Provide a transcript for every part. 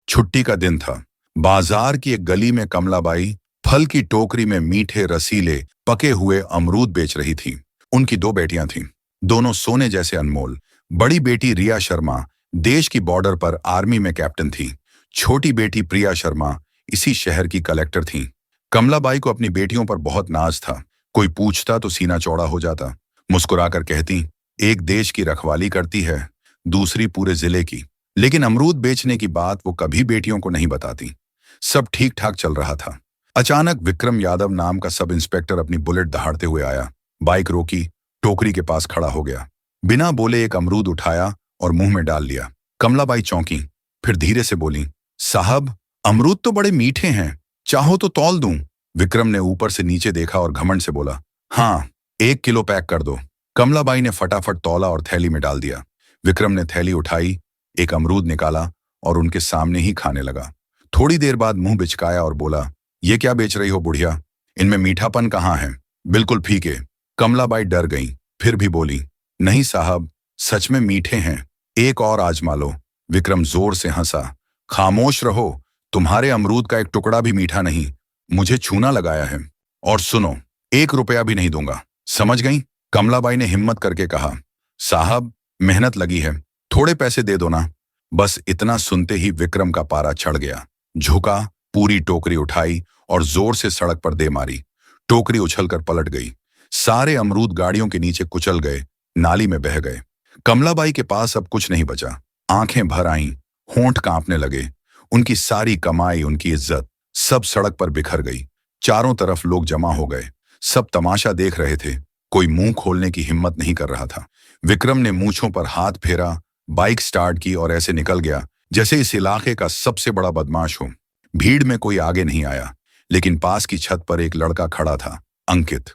छुट्टी का दिन था। बाजार की एक गली में कमलाबाई फल की टोकरी में मीठे रसीले पके हुए अमरूद बेच रही थी। उनकी दो बेटियां थीं, दोनों सोने जैसे अनमोल। बड़ी बेटी रिया शर्मा देश की बॉर्डर पर आर्मी में कैप्टन थी। छोटी बेटी प्रिया शर्मा इसी शहर की कलेक्टर थी। कमलाबाई को अपनी बेटियों पर बहुत नाज था। कोई पूछता तो सीना चौड़ा हो जाता। मुस्कुराकर कहती, एक देश की रखवाली करती है, दूसरी पूरे जिले की। लेकिन अमरूद बेचने की बात वो कभी बेटियों को नहीं बताती। सब ठीक ठाक चल रहा था। अचानक विक्रम यादव नाम का सब इंस्पेक्टर अपनी बुलेट दहाड़ते हुए आया। बाइक रोकी, टोकरी के पास खड़ा हो गया। बिना बोले एक अमरूद उठाया और मुंह में डाल लिया। कमलाबाई चौंकी, फिर धीरे से बोली, साहब, अमरूद तो बड़े मीठे हैं, चाहो तो तौल दूं। विक्रम ने ऊपर से नीचे देखा और घमंड से बोला, हाँ, 1 किलो पैक कर दो। कमलाबाई ने फटाफट तौला और थैली में डाल दिया। विक्रम ने थैली उठाई, एक अमरूद निकाला और उनके सामने ही खाने लगा। थोड़ी देर बाद मुंह बिचकाया और बोला, ये क्या बेच रही हो बुढ़िया? इनमें मीठापन कहाँ है? बिल्कुल फीके। कमलाबाई डर गई, फिर भी बोली, नहीं साहब, सच में मीठे हैं, एक और आजमा लो। विक्रम जोर से हंसा, खामोश रहो, तुम्हारे अमरूद का एक टुकड़ा भी मीठा नहीं, मुझे छूना लगाया है। और सुनो, 1 रुपया भी नहीं दूंगा, समझ गई? कमलाबाई ने हिम्मत करके कहा, साहब, मेहनत लगी है, थोड़े पैसे दे दो ना। बस इतना सुनते ही विक्रम का पारा चढ़ गया। झुका, पूरी टोकरी उठाई और जोर से सड़क पर दे मारी। टोकरी उछलकर पलट गई। सारे अमरूद गाड़ियों के नीचे कुचल गए, नाली में बह गए। कमलाबाई के पास अब कुछ नहीं बचा। आंखें भर आईं, होंठ कांपने लगे। उनकी सारी कमाई, उनकी इज्जत, सब सड़क पर बिखर गई। चारों तरफ लोग जमा हो गए, सब तमाशा देख रहे थे। कोई मुंह खोलने की हिम्मत नहीं कर रहा था। विक्रम ने मूंछों पर हाथ फेरा, बाइक स्टार्ट की और ऐसे निकल गया जैसे इस इलाके का सबसे बड़ा बदमाश हो। भीड़ में कोई आगे नहीं आया, लेकिन पास की छत पर एक लड़का खड़ा था, अंकित।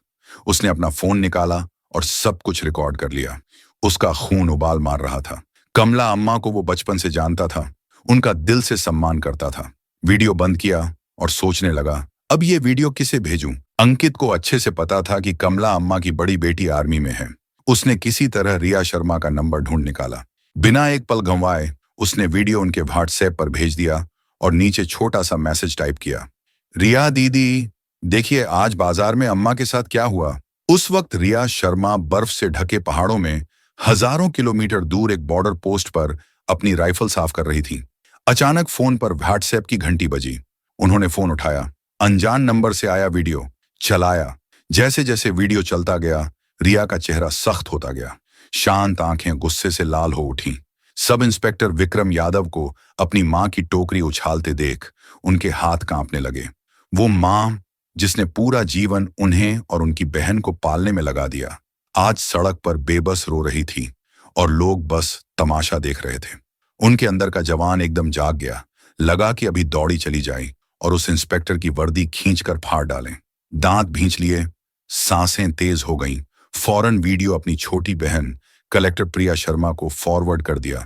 उसने अपना फोन निकाला और सब कुछ रिकॉर्ड कर लिया। उसका खून उबाल मार रहा था। कमला अम्मा को वो बचपन से जानता था, उनका दिल से सम्मान करता था। वीडियो बंद किया और सोचने लगा, अब ये वीडियो किसे भेजूं? अंकित को अच्छे से पता था कि कमला अम्मा की बड़ी बेटी आर्मी में है। उसने किसी तरह रिया शर्मा का नंबर ढूंढ निकाला। बिना एक पल गंवाए उसने वीडियो उनके व्हाट्सएप पर भेज दिया और नीचे छोटा सा मैसेज टाइप किया, रिया दीदी, देखिए आज बाजार में अम्मा के साथ क्या हुआ। उस वक्त रिया शर्मा बर्फ से ढके पहाड़ों में हजारों किलोमीटर दूर एक बॉर्डर पोस्ट पर अपनी राइफल साफ कर रही थी। अचानक फोन पर व्हाट्सएप की घंटी बजी। उन्होंने फोन उठाया। अनजान नंबर से आया वीडियो। चलाया। जैसे जैसे वीडियो चलता गया, रिया का चेहरा सख्त होता गया। शांत आंखें गुस्से से लाल हो उठी। सब इंस्पेक्टर विक्रम यादव को अपनी मां की टोकरी उछालते देख उनके हाथ कांपने लगे। वो मां जिसने पूरा जीवन उन्हें और उनकी बहन को पालने में लगा दिया, आज सड़क पर बेबस रो रही थी और लोग बस तमाशा देख रहे थे। उनके अंदर का जवान एकदम जाग गया। लगा कि अभी दौड़ी चली जाए और उस इंस्पेक्टर की वर्दी खींचकर फाड़ डालें। दांत भींच लिए, सांसें तेज हो गईं। फौरन वीडियो अपनी छोटी बहन कलेक्टर प्रिया शर्मा को फॉरवर्ड कर दिया।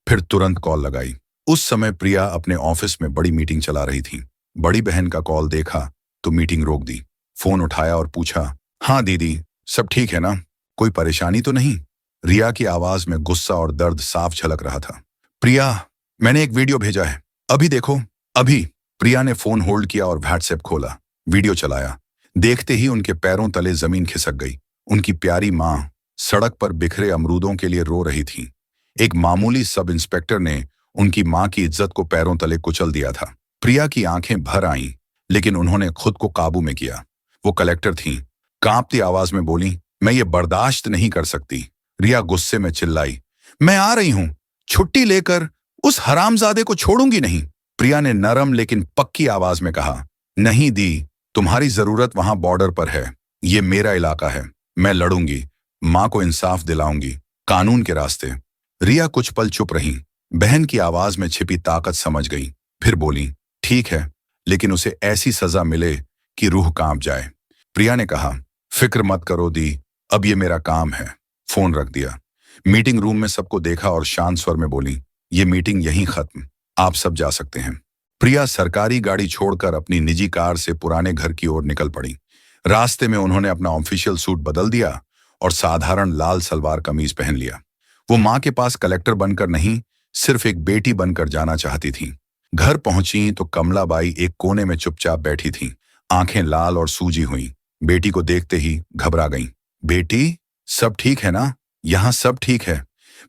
फिर तुरंत कॉल लगाई। उस समय प्रिया अपने ऑफिस में बड़ी मीटिंग चला रही थी। बड़ी बहन का कॉल देखा तो मीटिंग रोक दी। फोन उठाया और पूछा, हाँ दीदी, सब ठीक है ना? कोई परेशानी तो नहीं? रिया की आवाज में गुस्सा और दर्द साफ झलक रहा था। प्रिया, मैंने एक वीडियो भेजा है, अभी देखो, अभी। प्रिया ने फोन होल्ड किया और व्हाट्सएप खोला। वीडियो चलाया। देखते ही उनके पैरों तले जमीन खिसक गई। उनकी प्यारी मां सड़क पर बिखरे अमरूदों के लिए रो रही थी। एक मामूली सब इंस्पेक्टर ने उनकी मां की इज्जत को पैरों तले कुचल दिया था। प्रिया की आंखें भर आईं, लेकिन उन्होंने खुद को काबू में किया। वो कलेक्टर थीं। कांपती आवाज में बोली, मैं ये बर्दाश्त नहीं कर सकती। रिया गुस्से में चिल्लाई, मैं आ रही हूं, छुट्टी लेकर उस हरामजादे को छोड़ूंगी नहीं। प्रिया ने नरम लेकिन पक्की आवाज में कहा, नहीं दी, तुम्हारी जरूरत वहां बॉर्डर पर है, ये मेरा इलाका है, मैं लड़ूंगी, मां को इंसाफ दिलाऊंगी, कानून के रास्ते। रिया कुछ पल चुप रही। बहन की आवाज में छिपी ताकत समझ गई। फिर बोली, ठीक है, लेकिन उसे ऐसी सजा मिले कि रूह कांप जाए। प्रिया ने कहा, फिक्र मत करो दी, अब ये मेरा काम है। फोन रख दिया। मीटिंग रूम में सबको देखा और शांत स्वर में बोली, ये मीटिंग यहीं खत्म, आप सब जा सकते हैं। प्रिया सरकारी गाड़ी छोड़कर अपनी निजी कार से पुराने घर की ओर निकल पड़ी। रास्ते में उन्होंने अपना ऑफिशियल सूट बदल दिया और साधारण लाल सलवार कमीज पहन लिया। वो मां के पास कलेक्टर बनकर नहीं, सिर्फ एक बेटी बनकर जाना चाहती थी। घर पहुंची तो कमलाबाई एक कोने में चुपचाप बैठी थीं, आंखें लाल और सूजी हुई। बेटी को देखते ही घबरा गईं। बेटी, सब ठीक है ना? यहाँ सब ठीक है।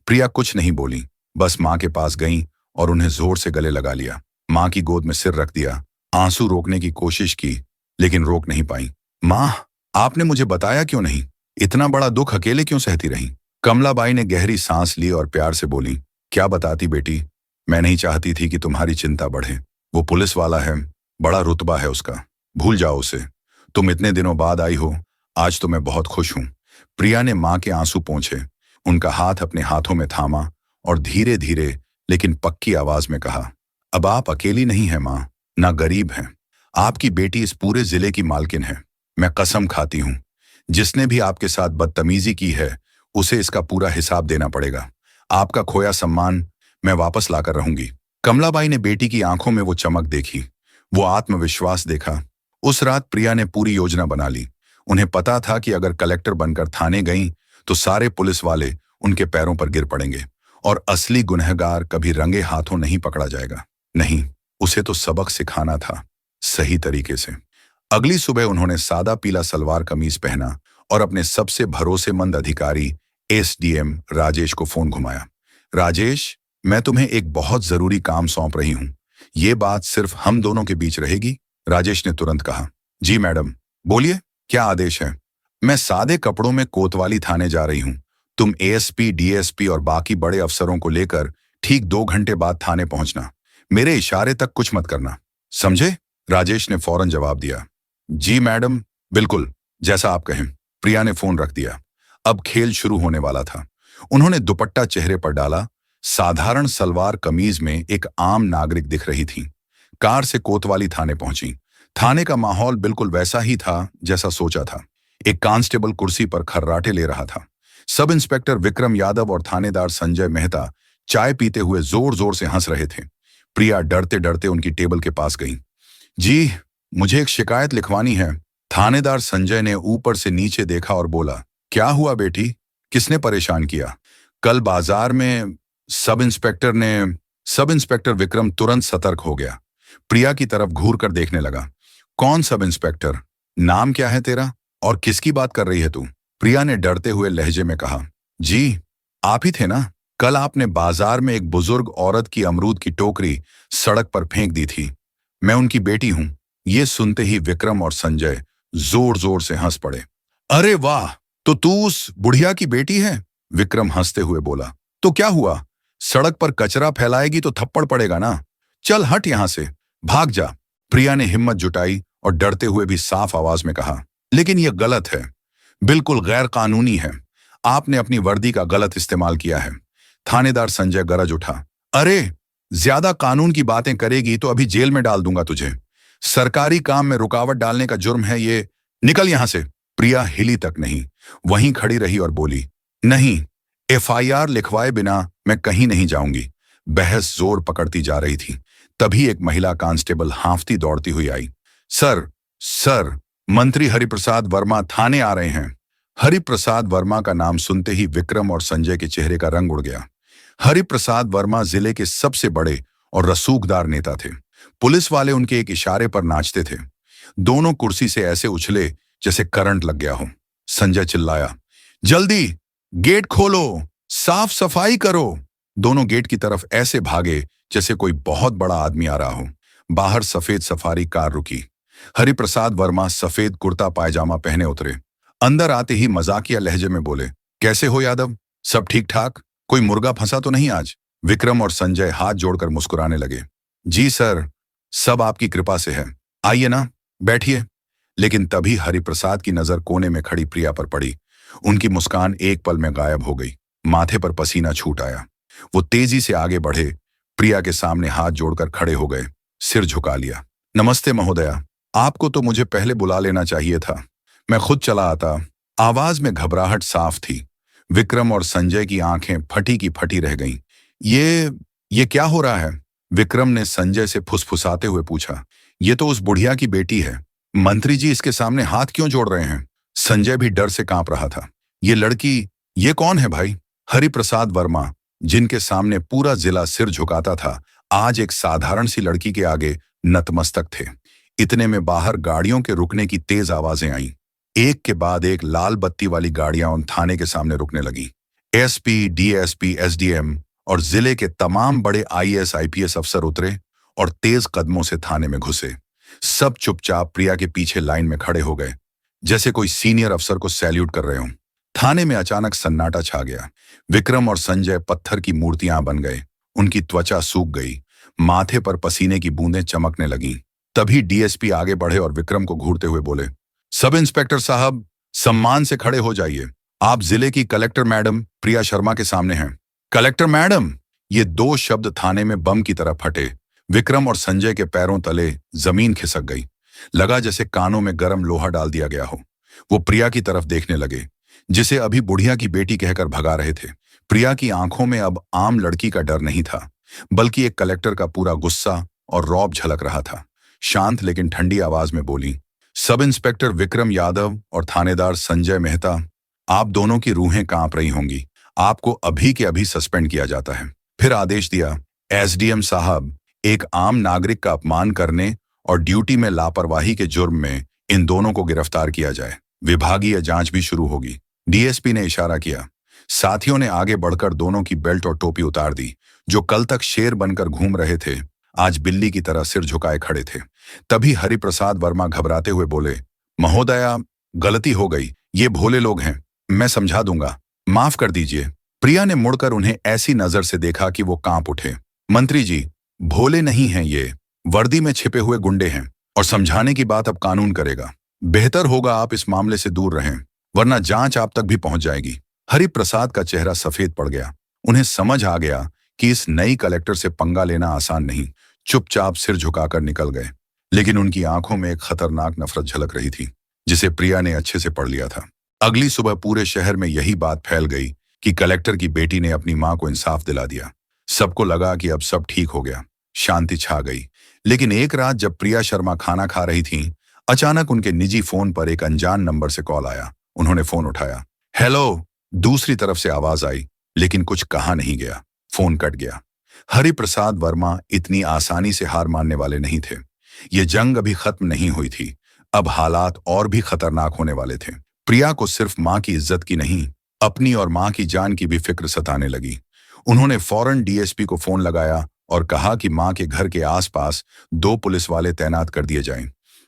प्रिया कुछ नहीं बोली, बस माँ के पास गईं और उन्हें जोर से गले लगा लिया। माँ की गोद में सिर रख दिया, आंसू रोकने की कोशिश की, लेकिन रोक नहीं पाई। माँ, आपने मुझे बताया क्यों नहीं? इतना बड़ा दुख अकेले क्यों सहती रहीं? कमलाबाई ने गहरी सांस ली और प्यार से बोली, क्या बताती बेटी, मैं नहीं चाहती थी कि तुम्हारी चिंता बढ़े। वो पुलिस वाला है, बड़ा रुतबा है उसका, भूल जाओ उसे। तुम इतने दिनों बाद आई हो, आज तो मैं बहुत खुश हूं। प्रिया ने मां के आंसू पोंछे, उनका हाथ अपने हाथों में थामा और धीरे धीरे लेकिन पक्की आवाज में कहा, अब आप अकेली नहीं है मां, ना गरीब हैं। आपकी बेटी इस पूरे जिले की मालकिन है। मैं कसम खाती हूं, जिसने भी आपके साथ बदतमीजी की है उसे इसका पूरा हिसाब देना पड़ेगा। आपका खोया सम्मान मैं वापस लाकर रहूंगी। कमलाबाई ने बेटी की आंखों में वो चमक देखी, वो आत्मविश्वास देखा। उस रात प्रिया ने पूरी योजना बना ली। उन्हें पता था कि अगर कलेक्टर बनकर थाने गईं तो सारे पुलिस वाले उनके पैरों पर गिर पड़ेंगे और असली गुनहगार कभी रंगे हाथों नहीं पकड़ा जाएगा। नहीं, उसे तो सबक सिखाना था, सही तरीके से। अगली सुबह उन्होंने सादा पीला सलवार कमीज पहना और अपने सबसे भरोसेमंद अधिकारी एसडीएम राजेश को फोन घुमाया। राजेश, मैं तुम्हें एक बहुत जरूरी काम सौंप रही हूं। ये बात सिर्फ हम दोनों के बीच रहेगी। राजेश ने तुरंत कहा। जी मैडम, बोलिए, क्या आदेश है? मैं सादे कपड़ों में कोतवाली थाने जा रही हूं। तुम एएसपी, डीएसपी और बाकी बड़े अफसरों को लेकर ठीक 2 घंटे बाद थाने पहुंचना। मेरे इशारे तक कुछ मत करना, समझे? राजेश ने फौरन जवाब दिया। जी मैडम, बिल्कुल, जैसा आप कहें। प्रिया ने फोन रख दिया। अब खेल शुरू होने वाला था। उन्होंने दुपट्टा चेहरे पर डाला, साधारण सलवार कमीज में एक आम नागरिक दिख रही थी। कार से कोतवाली थाने पहुंची। थाने का माहौल बिल्कुल वैसा ही था जैसा सोचा था। एक कांस्टेबल कुर्सी पर खर्राटे ले रहा था। सब इंस्पेक्टर विक्रम यादव और थानेदार संजय मेहता चाय पीते हुए जोर जोर से हंस रहे थे। प्रिया डरते डरते उनकी टेबल के पास गई। जी, मुझे एक शिकायत लिखवानी है। थानेदार संजय ने ऊपर से नीचे देखा और बोला, क्या हुआ बेटी, किसने परेशान किया? कल बाजार में सब इंस्पेक्टर विक्रम तुरंत सतर्क हो गया। प्रिया की तरफ घूर कर देखने लगा। कौन सब इंस्पेक्टर? नाम क्या है तेरा और किसकी बात कर रही है तू? प्रिया ने डरते हुए लहजे में कहा। जी, आप ही थे ना, कल आपने बाजार में एक बुजुर्ग औरत की अमरूद की टोकरी सड़क पर फेंक दी थी। मैं उनकी बेटी हूं। ये सुनते ही विक्रम और संजय जोर जोर से हंस पड़े। अरे वाह, तो तू उस बुढ़िया की बेटी है? विक्रम हंसते हुए बोला। तो क्या हुआ, सड़क पर कचरा फैलाएगी तो थप्पड़ पड़ेगा ना। चल हट यहां से, भाग जा। प्रिया ने हिम्मत जुटाई और डरते हुए भी साफ आवाज में कहा, लेकिन यह गलत है, बिल्कुल गैर कानूनी है। आपने अपनी वर्दी का गलत इस्तेमाल किया है। थानेदार संजय गरज उठा। अरे, ज्यादा कानून की बातें करेगी तो अभी जेल में डाल दूंगा तुझे। सरकारी काम में रुकावट डालने का जुर्म है ये, निकल यहां से। प्रिया हिली तक नहीं, वहीं खड़ी रही और बोली, नहीं, एफआईआर लिखवाए बिना मैं कहीं नहीं जाऊंगी। बहस जोर पकड़ती जा रही थी। तभी एक महिला कांस्टेबल हांफती दौड़ती हुई आई। सर, मंत्री हरिप्रसाद वर्मा थाने आ रहे हैं। हरिप्रसाद वर्मा का नाम सुनते ही विक्रम और संजय के चेहरे का रंग उड़ गया। हरिप्रसाद वर्मा जिले के सबसे बड़े और रसूखदार नेता थे। पुलिस वाले उनके एक इशारे पर नाचते थे। दोनों कुर्सी से ऐसे उछले जैसे करंट लग गया हो। संजय चिल्लाया, जल्दी गेट खोलो, साफ सफाई करो। दोनों गेट की तरफ ऐसे भागे जैसे कोई बहुत बड़ा आदमी आ रहा हो। बाहर सफेद सफारी कार रुकी। हरिप्रसाद वर्मा सफेद कुर्ता पायजामा पहने उतरे। अंदर आते ही मजाकिया लहजे में बोले, कैसे हो यादव, सब ठीक ठाक? कोई मुर्गा फंसा तो नहीं आज? विक्रम और संजय हाथ जोड़कर मुस्कुराने लगे। जी सर, सब आपकी कृपा से है। आइए ना, बैठिए। लेकिन तभी हरिप्रसाद की नजर कोने में खड़ी प्रिया पर पड़ी। उनकी मुस्कान एक पल में गायब हो गई। माथे पर पसीना छूट आया। वो तेजी से आगे बढ़े, प्रिया के सामने हाथ जोड़कर खड़े हो गए, सिर झुका लिया। नमस्ते महोदया, आपको तो मुझे पहले बुला लेना चाहिए था, मैं खुद चला आता। आवाज में घबराहट साफ थी। विक्रम और संजय की आंखें फटी की फटी रह गईं। ये क्या हो रहा है? विक्रम ने संजय से फुसफुसाते हुए पूछा। ये तो उस बुढ़िया की बेटी है। मंत्री जी इसके सामने हाथ क्यों जोड़ रहे हैं? संजय भी डर से कांप रहा था। ये लड़की, ये कौन है भाई? हरिप्रसाद वर्मा, जिनके सामने पूरा जिला सिर झुकाता था, आज एक साधारण सी लड़की के आगे नतमस्तक थे। इतने में बाहर गाड़ियों के रुकने की तेज आवाजें आईं। एक के बाद एक लाल बत्ती वाली गाड़ियां उन थाने के सामने रुकने लगी। एसपी, डीएसपी, एसडीएम और जिले के तमाम बड़े आईएएस आईपीएस अफसर उतरे और तेज कदमों से थाने में घुसे। सब चुपचाप प्रिया के पीछे लाइन में खड़े हो गए, जैसे कोई सीनियर अफसर को सैल्यूट कर रहे हों। थाने में अचानक सन्नाटा छा गया। विक्रम और संजय पत्थर की मूर्तियां बन गए। उनकी त्वचा सूख गई, माथे पर पसीने की बूंदें चमकने लगीं। तभी डीएसपी आगे बढ़े और विक्रम को घूरते हुए बोले, सब इंस्पेक्टर साहब, सम्मान से खड़े हो जाइए। आप जिले की कलेक्टर मैडम प्रिया शर्मा के सामने हैं। कलेक्टर मैडम, ये दो शब्द थाने में बम की तरह फटे। विक्रम और संजय के पैरों तले जमीन खिसक गई। लगा जैसे कानों में गर्म लोहा डाल दिया गया हो। वो प्रिया की तरफ देखने लगे, जिसे अभी बुढ़िया की बेटी कहकर भगा रहे थे। प्रिया की आंखों में अब आम लड़की का डर नहीं था, बल्कि एक कलेक्टर का पूरा गुस्सा और रौब झलक रहा था। शांत लेकिन ठंडी आवाज में बोली, सब इंस्पेक्टर विक्रम यादव और थानेदार संजय मेहता, आप दोनों की रूहें कांप रही होंगी। आपको अभी के अभी सस्पेंड किया जाता है। फिर आदेश दिया, एसडीएम साहब, एक आम नागरिक का अपमान करने और ड्यूटी में लापरवाही के जुर्म में इन दोनों को गिरफ्तार किया जाए। विभागीय जांच भी शुरू होगी। डीएसपी ने इशारा किया। साथियों ने आगे बढ़कर दोनों की बेल्ट और टोपी उतार दी। जो कल तक शेर बनकर घूम रहे थे, आज बिल्ली की तरह सिर झुकाए खड़े थे। तभी हरिप्रसाद वर्मा घबराते हुए बोले, महोदया, गलती हो गई। ये भोले लोग हैं, मैं समझा दूंगा, माफ कर दीजिए। प्रिया ने मुड़कर उन्हें ऐसी नजर से देखा कि वो कांप उठे। मंत्री जी, भोले नहीं हैं ये, वर्दी में छिपे हुए गुंडे हैं, और समझाने की बात अब कानून करेगा। बेहतर होगा आप इस मामले से दूर रहें, वरना जांच आप तक भी पहुंच जाएगी। हरिप्रसाद का चेहरा सफेद पड़ गया। उन्हें समझ आ गया कि इस नई कलेक्टर से पंगा लेना आसान नहीं। चुपचाप सिर झुकाकर निकल गए, लेकिन उनकी आंखों में एक खतरनाक नफरत झलक रही थी, जिसे प्रिया ने अच्छे से पढ़ लिया था। अगली सुबह पूरे शहर में यही बात फैल गई कि कलेक्टर की बेटी ने अपनी मां को इंसाफ दिला दिया। सबको लगा कि अब सब ठीक हो गया, शांति छा गई। लेकिन एक रात जब प्रिया शर्मा खाना खा रही थीं, अचानक उनके निजी फोन पर एक अनजान नंबर से कॉल आया। उन्होंने फोन उठाया। हेलो, दूसरी तरफ से आवाज आई, लेकिन कुछ कहा नहीं गया। फोन कट गया। हरिप्रसाद वर्मा इतनी आसानी से हार मानने वाले नहीं थे। ये जंग अभी खत्म नहीं हुई थी, अब हालात और भी खतरनाक होने वाले थे। प्रिया को सिर्फ मां की इज्जत की नहीं, अपनी और मां की जान की भी फिक्र सताने लगी। उन्होंने फौरन डीएसपी को फोन लगाया और कहा कि मां के घर के आसपास 2 पुलिस वाले तैनात कर दिए जाएं।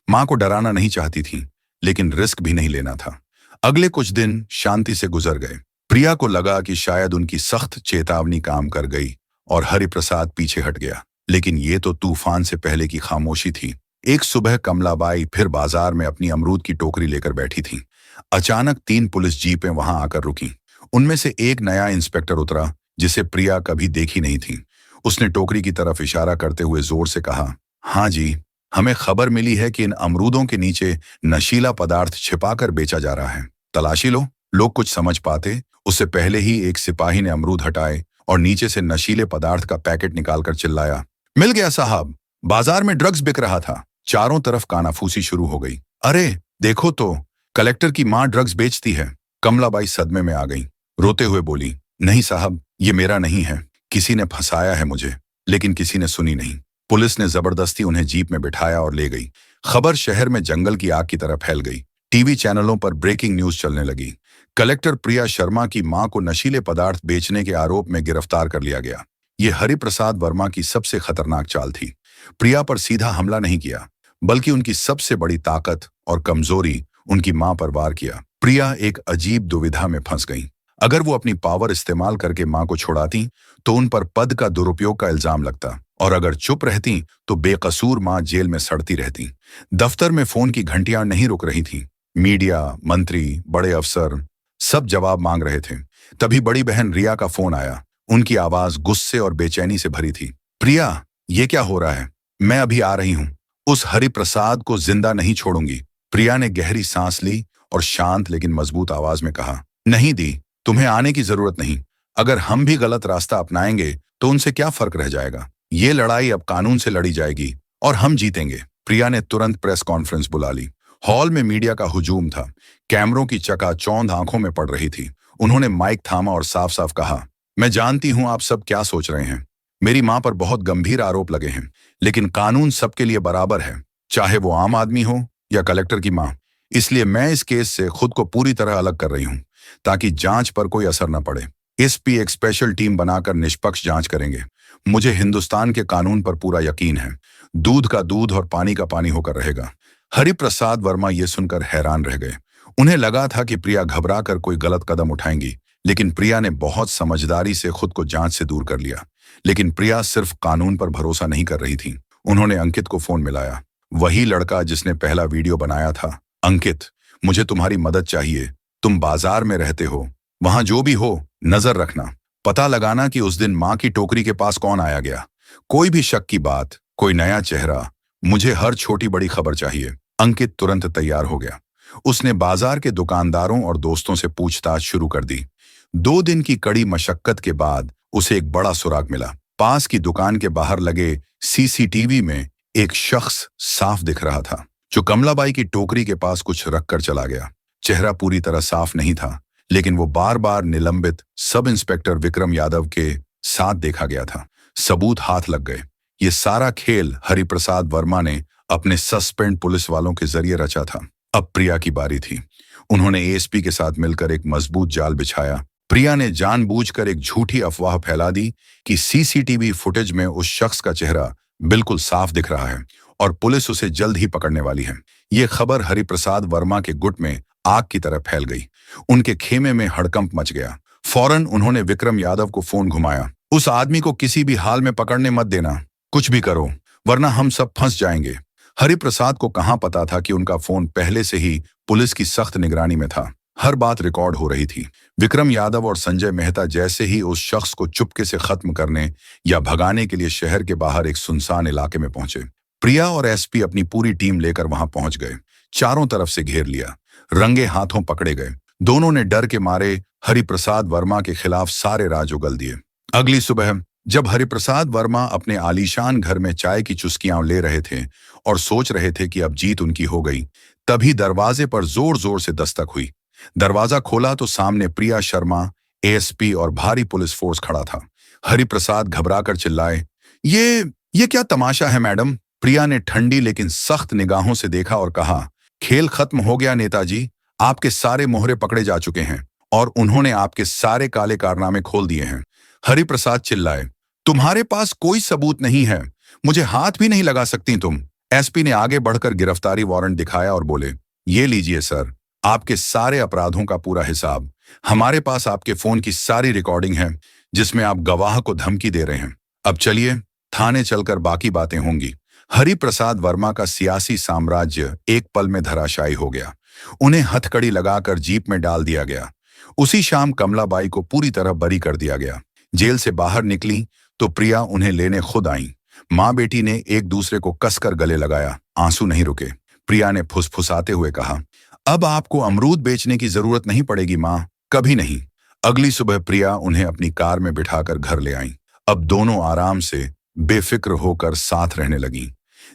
मां को डराना नहीं चाहती थी, लेकिन रिस्क भी नहीं लेना था। अगले कुछ दिन शांति से गुजर गए। प्रिया को लगा कि शायद उनकी सख्त चेतावनी काम कर गई और हरिप्रसाद पीछे हट गया। लेकिन ये तो तूफान से पहले की खामोशी थी। एक सुबह कमलाबाई फिर बाजार में अपनी अमरूद की टोकरी लेकर बैठी थी। अचानक 3 पुलिस जीपें वहां आकर रुकीं। उनमें से एक नया इंस्पेक्टर उतरा, जिसे प्रिया कभी देखी नहीं थी। उसने टोकरी की तरफ इशारा करते हुए जोर से कहा, हाँ जी, हमें खबर मिली है कि इन अमरूदों के नीचे नशीला पदार्थ छिपाकर बेचा जा रहा है। तलाशी लो। लोग कुछ समझ पाते उससे पहले ही एक सिपाही ने अमरूद हटाए और नीचे से नशीले पदार्थ का पैकेट निकालकर चिल्लाया, मिल गया साहब, बाजार में ड्रग्स बिक रहा था। चारों तरफ कानाफूसी शुरू हो गई। अरे देखो तो, कलेक्टर की मां ड्रग्स बेचती है। कमलाबाई सदमे में आ गई। रोते हुए बोली, नहीं साहब, ये मेरा नहीं है, किसी ने फंसाया है मुझे। लेकिन किसी ने सुनी नहीं। पुलिस ने जबरदस्ती उन्हें जीप में बिठाया और ले गई। खबर शहर में जंगल की आग की तरह फैल गई। टीवी चैनलों पर ब्रेकिंग न्यूज चलने लगी। कलेक्टर प्रिया शर्मा की मां को नशीले पदार्थ बेचने के आरोप में गिरफ्तार कर लिया गया। ये हरिप्रसाद वर्मा की सबसे खतरनाक चाल थी। प्रिया पर सीधा हमला नहीं किया, बल्कि उनकी सबसे बड़ी ताकत और कमजोरी, उनकी मां पर वार किया। प्रिया एक अजीब दुविधा में फंस गई। अगर वो अपनी पावर इस्तेमाल करके मां को छुड़ाती तो उन पर पद का दुरुपयोग का इल्जाम लगता, और अगर चुप रहती तो बेकसूर मां जेल में सड़ती रहती। दफ्तर में फोन की घंटियां नहीं रुक रही थीं। मीडिया, मंत्री, बड़े अफसर सब जवाब मांग रहे थे। तभी बड़ी बहन रिया का फोन आया। उनकी आवाज गुस्से और बेचैनी से भरी थी। प्रिया, ये क्या हो रहा है? मैं अभी आ रही हूं। उस हरिप्रसाद को जिंदा नहीं छोड़ूंगी। प्रिया ने गहरी सांस ली और शांत लेकिन मजबूत आवाज में कहा, नहीं दी, तुम्हें आने की जरूरत नहीं। अगर हम भी गलत रास्ता अपनाएंगे तो उनसे क्या फर्क रह जाएगा? ये लड़ाई अब कानून से लड़ी जाएगी और हम जीतेंगे। प्रिया ने तुरंत प्रेस कॉन्फ्रेंस बुला ली। हॉल में मीडिया का हुजूम था। कैमरों की चकाचौंध आंखों में पड़ रही थी। उन्होंने माइक थामा और साफ साफ कहा, मैं जानती हूं आप सब क्या सोच रहे हैं। मेरी मां पर बहुत गंभीर आरोप लगे हैं, लेकिन कानून सबके लिए बराबर है, चाहे वो आम आदमी हो या कलेक्टर की मां। इसलिए मैं इस केस से खुद को पूरी तरह अलग कर रही हूं, ताकि जांच पर कोई असर न पड़े। एसपी एक स्पेशल टीम बनाकर निष्पक्ष जांच करेंगे। मुझे हिंदुस्तान के कानून पर पूरा यकीन है। दूध का दूध और पानी का पानी होकर रहेगा। हरिप्रसाद वर्मा ये सुनकर हैरान रह गए। उन्हें लगा था कि प्रिया घबरा कर कोई गलत कदम उठाएंगी, लेकिन प्रिया ने बहुत समझदारी से खुद को जांच से दूर कर लिया। लेकिन प्रिया सिर्फ कानून पर भरोसा नहीं कर रही थी। उन्होंने अंकित को फोन मिलाया, वही लड़का जिसने पहला वीडियो बनाया था। अंकित, मुझे तुम्हारी मदद चाहिए। तुम बाजार में रहते हो, वहां जो भी हो नजर रखना। पता लगाना कि उस दिन मां की टोकरी के पास कौन आया गया। कोई भी शक की बात, कोई नया चेहरा, मुझे हर छोटी बड़ी खबर चाहिए। अंकित तुरंत तैयार हो गया। उसने बाजार के दुकानदारों और दोस्तों से पूछताछ शुरू कर दी। 2 दिन की कड़ी मशक्कत के बाद उसे एक बड़ा सुराग मिला। पास की दुकान के बाहर लगे सीसीटीवी में एक शख्स साफ दिख रहा था, जो कमलाबाई की टोकरी के पास कुछ रखकर चला गया। चेहरा पूरी तरह साफ नहीं था, लेकिन वो बार बार निलंबित सब इंस्पेक्टर विक्रम यादव के साथ देखा गया था। सबूत हाथ लग गए। ये सारा खेल हरिप्रसाद वर्मा ने अपने सस्पेंड पुलिस वालों के जरिए रचा था। अब प्रिया की बारी थी। उन्होंने एएसपी के साथ मिलकर एक मजबूत जाल बिछाया। प्रिया ने जानबूझकर एक झूठी अफवाह फैला दी कि सीसीटीवी फुटेज में उस शख्स का चेहरा बिल्कुल साफ दिख रहा है और पुलिस उसे जल्द ही पकड़ने वाली है। ये खबर हरिप्रसाद वर्मा के गुट में आग की तरह फैल गई। उनके खेमे में हड़कंप मच गया। फौरन उन्होंने विक्रम यादव को फोन घुमाया। उस आदमी को किसी भी हाल में पकड़ने मत देना, कुछ भी करो, वरना हम सब फंस जाएंगे। हरिप्रसाद को कहां पता था कि उनका फोन पहले से ही पुलिस की सख्त निगरानी में था। हर बात रिकॉर्ड हो रही थी। विक्रम यादव और संजय मेहता जैसे ही उस शख्स को चुपके से खत्म करने या भगाने के लिए शहर के बाहर एक सुनसान इलाके में पहुंचे। प्रिया और एसपी अपनी पूरी टीम लेकर वहां पहुंच गए। चारों तरफ से घेर लिया, रंगे हाथों पकड़े गए। दोनों ने डर के मारे हरिप्रसाद वर्मा के खिलाफ सारे राज उगल दिए। अगली सुबह जब हरिप्रसाद वर्मा अपने आलीशान घर में चाय की चुस्कियां ले रहे थे और सोच रहे थे कि अब जीत उनकी हो गई, तभी दरवाजे पर जोर जोर से दस्तक हुई। दरवाजा खोला तो सामने प्रिया शर्मा, एएसपी और भारी पुलिस फोर्स खड़ा था। हरिप्रसाद घबराकर चिल्लाए, ये क्या तमाशा है मैडम? प्रिया ने ठंडी लेकिन सख्त निगाहों से देखा और कहा, खेल खत्म हो गया नेताजी। आपके सारे मोहरे पकड़े जा चुके हैं और उन्होंने आपके सारे काले कारनामे खोल दिए हैं। हरिप्रसाद चिल्लाए, तुम्हारे पास कोई सबूत नहीं है, मुझे हाथ भी नहीं लगा सकती तुम। एसपी ने आगे बढ़कर गिरफ्तारी वारंट दिखाया और बोले, ये लीजिए सर, आपके सारे अपराधों का पूरा हिसाब। हमारे पास आपके फोन की सारी रिकॉर्डिंग है जिसमें आप गवाह को धमकी दे रहे हैं। अब चलिए, थाने चलकर बाकी बातें होंगी। हरिप्रसाद वर्मा का सियासी साम्राज्य एक पल में धराशायी हो गया। उन्हें हथकड़ी लगाकर जीप में डाल दिया गया। उसी शाम कमलाबाई को पूरी तरह बरी कर दिया गया। जेल से बाहर निकली तो प्रिया उन्हें लेने खुद आईं। माँ बेटी ने एक दूसरे को कसकर गले लगाया। आंसू नहीं रुके। प्रिया ने फुसफुसाते हुए कहा, अब आपको अमरूद बेचने की जरूरत नहीं पड़ेगी माँ, कभी नहीं। अगली सुबह प्रिया उन्हें अपनी कार में बिठाकर घर ले आईं। अब दोनों आराम से बेफिक्र होकर साथ रहने लगीं।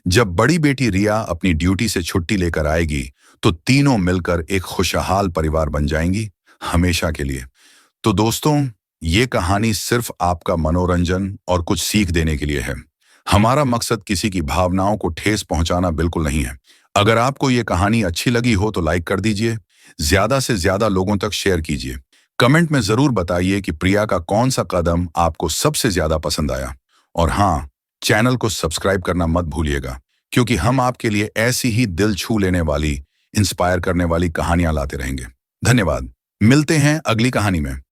जब बड़ी बेटी रिया अपनी ड्यूटी से छुट्टी लेकर आएगी तो तीनों मिलकर एक खुशहाल परिवार बन जाएंगी, हमेशा के लिए। तो दोस्तों, ये कहानी सिर्फ आपका मनोरंजन और कुछ सीख देने के लिए है। हमारा मकसद किसी की भावनाओं को ठेस पहुंचाना बिल्कुल नहीं है। अगर आपको ये कहानी अच्छी लगी हो तो लाइक कर दीजिए, ज्यादा से ज्यादा लोगों तक शेयर कीजिए। कमेंट में जरूर बताइए कि प्रिया का कौन सा कदम आपको सबसे ज्यादा पसंद आया। और हाँ, चैनल को सब्सक्राइब करना मत भूलिएगा, क्योंकि हम आपके लिए ऐसी ही दिल छू लेने वाली, इंस्पायर करने वाली कहानियां लाते रहेंगे। धन्यवाद। मिलते हैं अगली कहानी में।